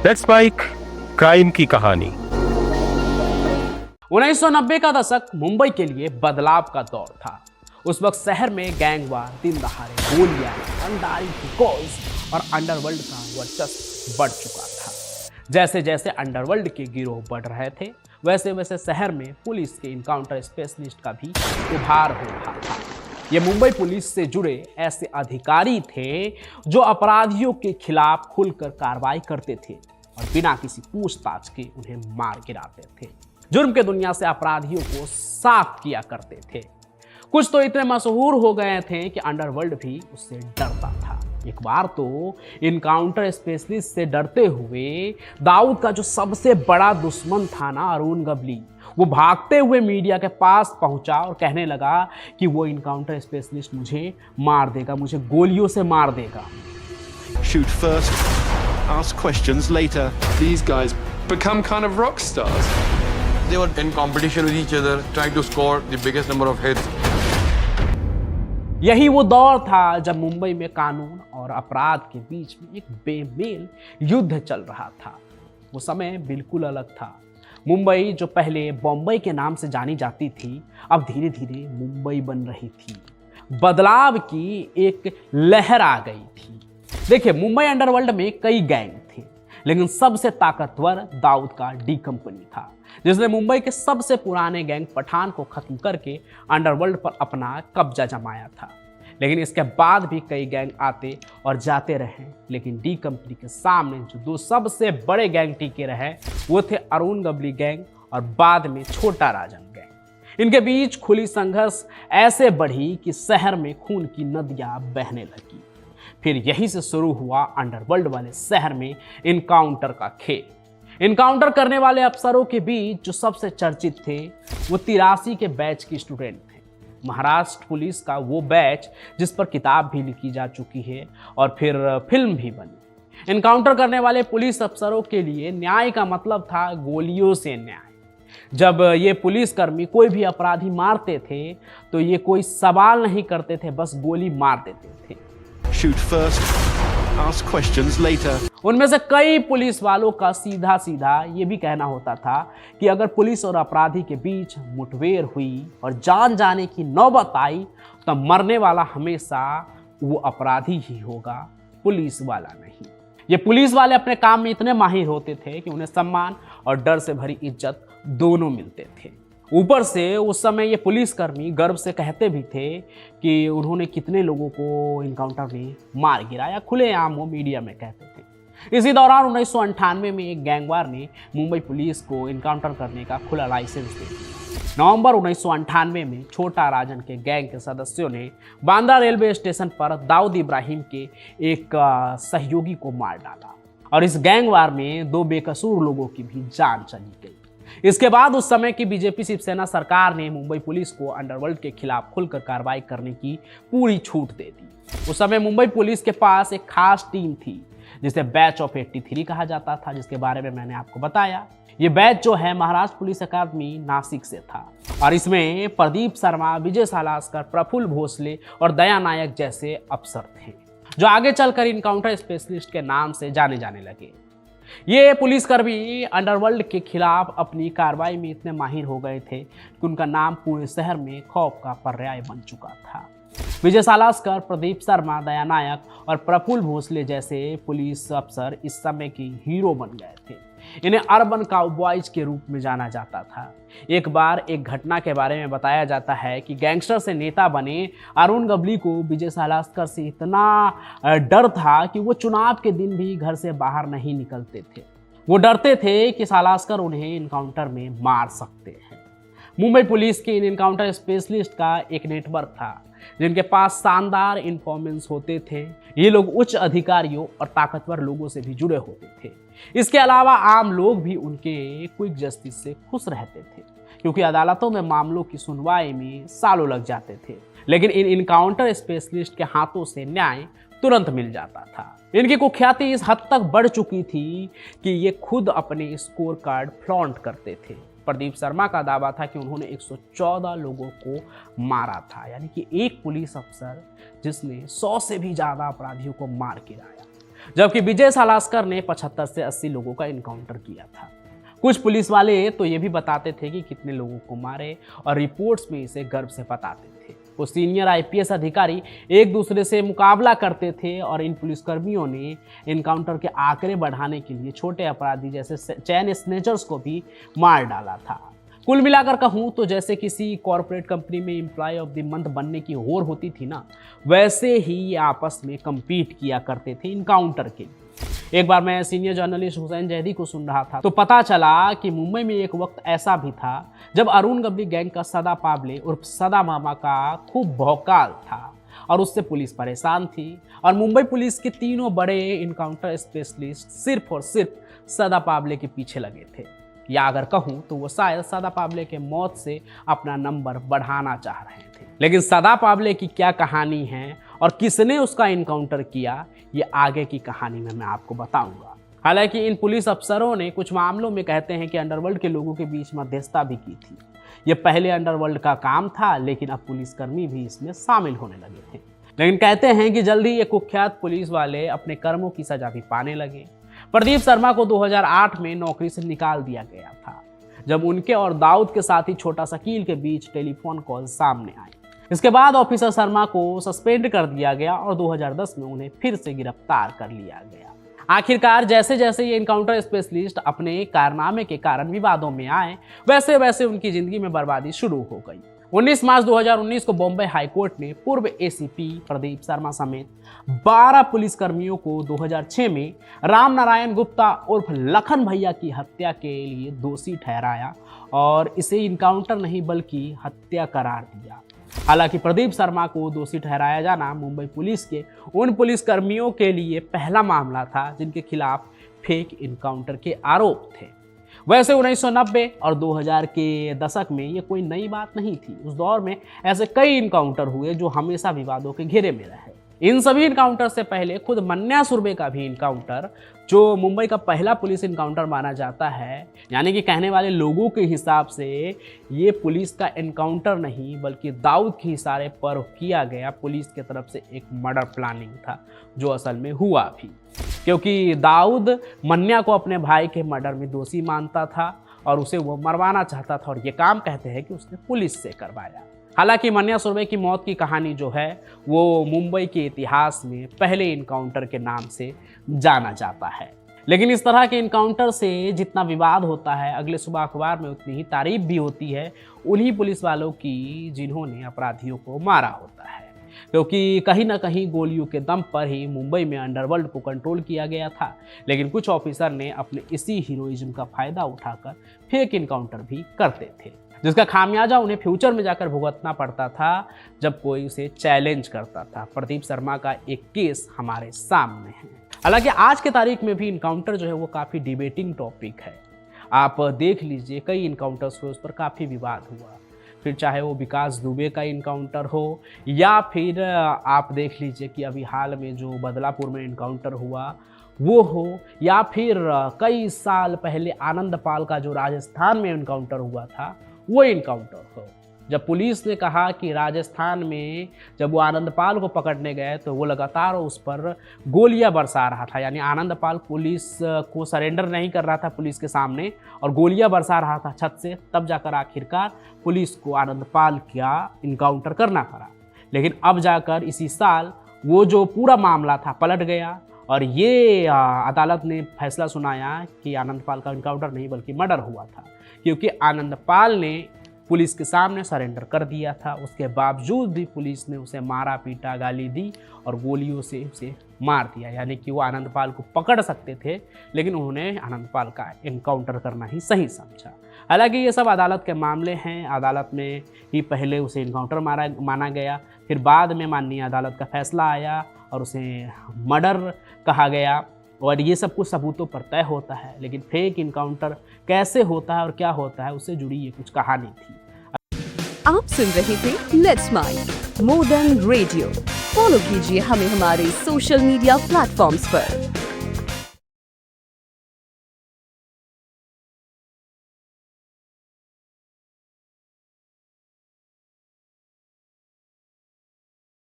Let's spike crime की कहानी। 1990 का दशक मुंबई के लिए बदलाव का दौर था। उस वक्त शहर में गैंगवार, दिन दहाड़े, गोलियां, रंगदारी की कॉल्स और अंडरवर्ल्ड का वर्चस्व बढ़ चुका था। जैसे जैसे अंडरवर्ल्ड के गिरोह बढ़ रहे थे, वैसे वैसे शहर में पुलिस के इनकाउंटर स्पेशलिस्ट का भी उभार हो रहा था। ये मुंबई पुलिस से जुड़े ऐसे अधिकारी थे जो अपराधियों के खिलाफ खुलकर कार्रवाई करते थे और बिना किसी पूछताछ के उन्हें मार गिराते थे। जुर्म के दुनिया से अपराधियों को साफ किया करते थे। कुछ तो इतने मशहूर हो गए थे कि अंडरवर्ल्ड भी उससे डरता था। एक बार तो इनकाउंटर स्पेशलिस्ट से डरते हुए दाऊद का जो सबसे बड़ा दुश्मन था ना, अरुण गबली, वो भागते हुए मीडिया के पास पहुंचा और कहने लगा कि वो इनकाउंटर स्पेशलिस्ट मुझे मार देगा, मुझे गोलियों से मार देगा। Shoot first, ask questions later. These guys become kind of rock stars. They were in competition with each other, trying to score the biggest number of hits. यही वो दौर था जब मुंबई में कानून और अपराध के बीच में एक बेमेल युद्ध चल रहा था। वो समय बिल्कुल अलग था। मुंबई जो पहले बॉम्बे के नाम से जानी जाती थी, अब धीरे धीरे मुंबई बन रही थी। बदलाव की एक लहर आ गई थी। देखिए, मुंबई अंडरवर्ल्ड में कई गैंग थे, लेकिन सबसे ताकतवर दाऊद का डी कंपनी था, जिसने मुंबई के सबसे पुराने गैंग पठान को खत्म करके अंडरवर्ल्ड पर अपना कब्जा जमाया था। लेकिन इसके बाद भी कई गैंग आते और जाते रहे, लेकिन डी कंपनी के सामने जो दो सबसे बड़े गैंग टिके रहे वो थे अरुण गबली गैंग और बाद में छोटा राजन गैंग। इनके बीच खुली संघर्ष ऐसे बढ़ी कि शहर में खून की नदियां बहने लगी। फिर यहीं से शुरू हुआ अंडरवर्ल्ड वाले शहर में इनकाउंटर का खेल। इनकाउंटर करने वाले अफसरों के बीच जो सबसे चर्चित थे वो 83 के बैच के स्टूडेंट थे। महाराष्ट्र पुलिस का वो बैच जिस पर किताब भी लिखी जा चुकी है और फिर फिल्म भी बनी। इनकाउंटर करने वाले पुलिस अफसरों के लिए न्याय का मतलब था गोलियों से न्याय। जब ये पुलिसकर्मी कोई भी अपराधी मारते थे तो ये कोई सवाल नहीं करते थे, बस गोली मार देते थे। Shoot first, ask questions later. उनमें से कई पुलिस वालों का सीधा सीधा ये भी कहना होता था कि अगर पुलिस और अपराधी के बीच मुठभेड़ हुई और जान जाने की नौबत आई तो मरने वाला हमेशा वो अपराधी ही होगा, पुलिस वाला नहीं। ये पुलिस वाले अपने काम में इतने माहिर होते थे कि उन्हें सम्मान और डर से भरी इज्जत दोनों मिलते थे। ऊपर से उस समय ये पुलिसकर्मी गर्व से कहते भी थे कि उन्होंने कितने लोगों को इनकाउंटर में मार गिराया, खुलेआम वो मीडिया में कहते थे। इसी दौरान 1998 में एक गैंगवार ने मुंबई पुलिस को इनकाउंटर करने का खुला लाइसेंस दे दिया। नवंबर 1998 में छोटा राजन के गैंग के सदस्यों ने बांद्रा रेलवे स्टेशन पर दाऊद इब्राहिम के एक सहयोगी को मार डाला और इस गैंगवार में 2 बेकसूर लोगों की भी जान चली गई। इसके बाद उस समय की बीजेपी शिवसेना सरकार ने मुंबई पुलिस को अंडरवर्ल्ड के खिलाफ खुलकर कार्रवाई करने की पूरी छूट दे दी। उस समय मुंबई पुलिस के पास एक खास टीम थी जिसे बैच ऑफ 83 कहा जाता था, जिसके बारे में मैंने आपको बताया। ये बैच जो है महाराष्ट्र पुलिस अकादमी नासिक से था और इसमें प्रदीप शर्मा, विजय सालास्कर, प्रफुल्ल भोसले और दया नायक जैसे अफसर थे जो आगे चलकर इनकाउंटर स्पेशलिस्ट के नाम से जाने जाने लगे। ये पुलिसकर्मी अंडरवर्ल्ड के खिलाफ अपनी कार्रवाई में इतने माहिर हो गए थे कि उनका नाम पूरे शहर में खौफ का पर्याय बन चुका था। विजय सालास्कर, प्रदीप शर्मा, दया नायक और प्रफुल्ल भोसले जैसे पुलिस अफसर इस समय के हीरो बन गए थे। इन्हें अर्बन काउबॉयज के रूप में जाना जाता था। एक बार एक घटना के बारे में बताया जाता है कि गैंगस्टर से नेता बने अरुण गबली को विजय सालास्कर से इतना डर था कि वो चुनाव के दिन भी घर से बाहर नहीं निकलते थे। वो डरते थे कि सालास्कर उन्हें इनकाउंटर में मार सकते हैं। मुंबई पुलिस के इन इनकाउंटर स्पेशलिस्ट का एक नेटवर्क था जिनके पास शानदार इन्फॉर्मेंस होते थे। ये लोग उच्च अधिकारियों और ताकतवर लोगों से भी जुड़े होते थे। इसके अलावा आम लोग भी उनके क्विक जस्टिस से खुश रहते थे, क्योंकि अदालतों में मामलों की सुनवाई में सालों लग जाते थे। लेकिन इन इनकाउंटर स्पेशलिस्ट के हाथों से न्याय तुरंत मिल जाता था। इनकी कुख्याति इस हद तक बढ़ चुकी थी कि ये खुद अपने स्कोर कार्ड फ्लॉन्ट करते थे। प्रदीप शर्मा का दावा था कि उन्होंने 114 लोगों को मारा था, यानी कि एक पुलिस अफसर जिसने 100 से भी ज़्यादा अपराधियों को मार गिराया। जबकि विजय सालास्कर ने 75 से 80 लोगों का इनकाउंटर किया था। कुछ पुलिस वाले तो ये भी बताते थे कि कितने लोगों को मारे और रिपोर्ट्स में इसे गर्व से बताते थे। कुछ सीनियर आईपीएस अधिकारी एक दूसरे से मुकाबला करते थे और इन पुलिसकर्मियों ने इनकाउंटर के आंकड़े बढ़ाने के लिए छोटे अपराधी जैसे चैन स्नेचर्स को भी मार डाला था। कुल मिलाकर कहूँ तो जैसे किसी कॉरपोरेट कंपनी में एम्प्लॉय ऑफ द मंथ बनने की होड़ होती थी ना, वैसे ही ये आपस में compete किया करते थे इनकाउंटर के लिए। एक बार मैं सीनियर जर्नलिस्ट हुसैन जैदी को सुन रहा था तो पता चला कि मुंबई में एक वक्त ऐसा भी था जब अरुण गबली गैंग का सदा पाबले उर्फ सदा मामा का खूब भौकाल था और उससे पुलिस परेशान थी और मुंबई पुलिस के तीनों बड़े इनकाउंटर स्पेशलिस्ट सिर्फ और सिर्फ सदा पाबले के पीछे लगे थे, या अगर कहूँ तो वो शायद सदा पाबले के मौत से अपना नंबर बढ़ाना चाह रहे थे। लेकिन सदा पाबले की क्या कहानी है और किसने उसका इनकाउंटर किया, ये आगे की कहानी में मैं आपको बताऊंगा। हालांकि इन पुलिस अफसरों ने कुछ मामलों में कहते हैं कि अंडरवर्ल्ड के लोगों के बीच मध्यस्थता भी की थी। ये पहले अंडरवर्ल्ड का काम था, लेकिन अब पुलिसकर्मी भी इसमें शामिल होने लगे थे। लेकिन कहते हैं कि जल्दी ये कुख्यात पुलिस वाले अपने कर्मों की सजा भी पाने लगे। प्रदीप शर्मा को 2008 में नौकरी से निकाल दिया गया था, जब उनके और दाऊद के साथी छोटा शकील के बीच टेलीफोन कॉल सामने आए। इसके बाद ऑफिसर शर्मा को सस्पेंड कर दिया गया और 2010 में उन्हें फिर से गिरफ्तार कर लिया गया। आखिरकार जैसे जैसे ये इनकाउंटर स्पेशलिस्ट अपने कारनामे के कारण विवादों में आए, वैसे वैसे उनकी जिंदगी में बर्बादी शुरू हो गई। 19 मार्च 2019 को बॉम्बे हाईकोर्ट ने पूर्व एसीपी प्रदीप शर्मा समेत 12 पुलिसकर्मियों को 2006 में राम नारायण गुप्ता उर्फ लखन भैया की हत्या के लिए दोषी ठहराया और इसे इनकाउंटर नहीं बल्कि हत्या करार दिया। हालांकि प्रदीप शर्मा को दोषी ठहराया जाना मुंबई पुलिस के उन पुलिसकर्मियों के लिए पहला मामला था जिनके खिलाफ फेक इनकाउंटर के आरोप थे। वैसे 1990 और 2000 के दशक में ये कोई नई बात नहीं थी। उस दौर में ऐसे कई इनकाउंटर हुए जो हमेशा विवादों के घेरे में रहे। इन सभी इनकाउंटर से पहले खुद मन्या सुरभि का भी इनकाउंटर, जो मुंबई का पहला पुलिस इनकाउंटर माना जाता है, यानी कि कहने वाले लोगों के हिसाब से ये पुलिस का इनकाउंटर नहीं बल्कि दाऊद के इशारे पर किया गया पुलिस की तरफ से एक मर्डर प्लानिंग था, जो असल में हुआ भी, क्योंकि दाऊद मन्या को अपने भाई के मर्डर में दोषी मानता था और उसे वो मरवाना चाहता था और ये काम कहते हैं कि उसने पुलिस से करवाया। हालांकि मन्या सुरभि की मौत की कहानी जो है वो मुंबई के इतिहास में पहले इनकाउंटर के नाम से जाना जाता है। लेकिन इस तरह के इनकाउंटर से जितना विवाद होता है, अगले सुबह अखबार में उतनी ही तारीफ भी होती है उन्हीं पुलिस वालों की जिन्होंने अपराधियों को मारा होता है, क्योंकि कहीं ना कहीं गोलियों के दम पर ही मुंबई में अंडरवर्ल्ड को कंट्रोल किया गया था। लेकिन कुछ ऑफिसर ने अपने इसी हीरोइज्म का फायदा उठाकर फेक इनकाउंटर भी करते थे, जिसका खामियाजा उन्हें फ्यूचर में जाकर भुगतना पड़ता था जब कोई उसे चैलेंज करता था। प्रदीप शर्मा का एक केस हमारे सामने है। हालांकि आज के तारीख में भी इनकाउंटर जो है वो काफ़ी डिबेटिंग टॉपिक है। आप देख लीजिए कई इनकाउंटर्स हुए, उस पर काफ़ी विवाद हुआ, फिर चाहे वो विकास दुबे का इनकाउंटर हो या फिर आप देख लीजिए कि अभी हाल में जो बदलापुर में इनकाउंटर हुआ वो हो, या फिर कई साल पहले आनंद पाल का जो राजस्थान में इनकाउंटर हुआ था वो इनकाउंटर हो। जब पुलिस ने कहा कि राजस्थान में जब वो आनंद पाल को पकड़ने गए तो वो लगातार उस पर गोलियां बरसा रहा था, यानी आनंद पाल पुलिस को सरेंडर नहीं कर रहा था पुलिस के सामने और गोलियां बरसा रहा था छत से, तब जाकर आखिरकार पुलिस को आनंद पाल का इनकाउंटर करना पड़ा। लेकिन अब जाकर इसी साल वो जो पूरा मामला था पलट गया और ये अदालत ने फैसला सुनाया कि आनंद पाल का इनकाउंटर नहीं बल्कि मर्डर हुआ था, क्योंकि आनंद पाल ने पुलिस के सामने सरेंडर कर दिया था। उसके बावजूद भी पुलिस ने उसे मारा पीटा, गाली दी और गोलियों से उसे मार दिया, यानी कि वो आनंद पाल को पकड़ सकते थे लेकिन उन्होंने आनंद पाल का इनकाउंटर करना ही सही समझा। हालांकि ये सब अदालत के मामले हैं, अदालत में ही पहले उसे इनकाउंटर माना गया, फिर बाद में माननीय अदालत का फैसला आया और उसे मर्डर कहा गया और ये सब कुछ सबूतों पर तय होता है। लेकिन फेक इनकाउंटर कैसे होता है और क्या होता है उससे जुड़ी ये कुछ कहानी थी। आप सुन रहे थे let's mind more than radio. Follow कीजिए हमें हमारे सोशल मीडिया प्लेटफॉर्म्स पर।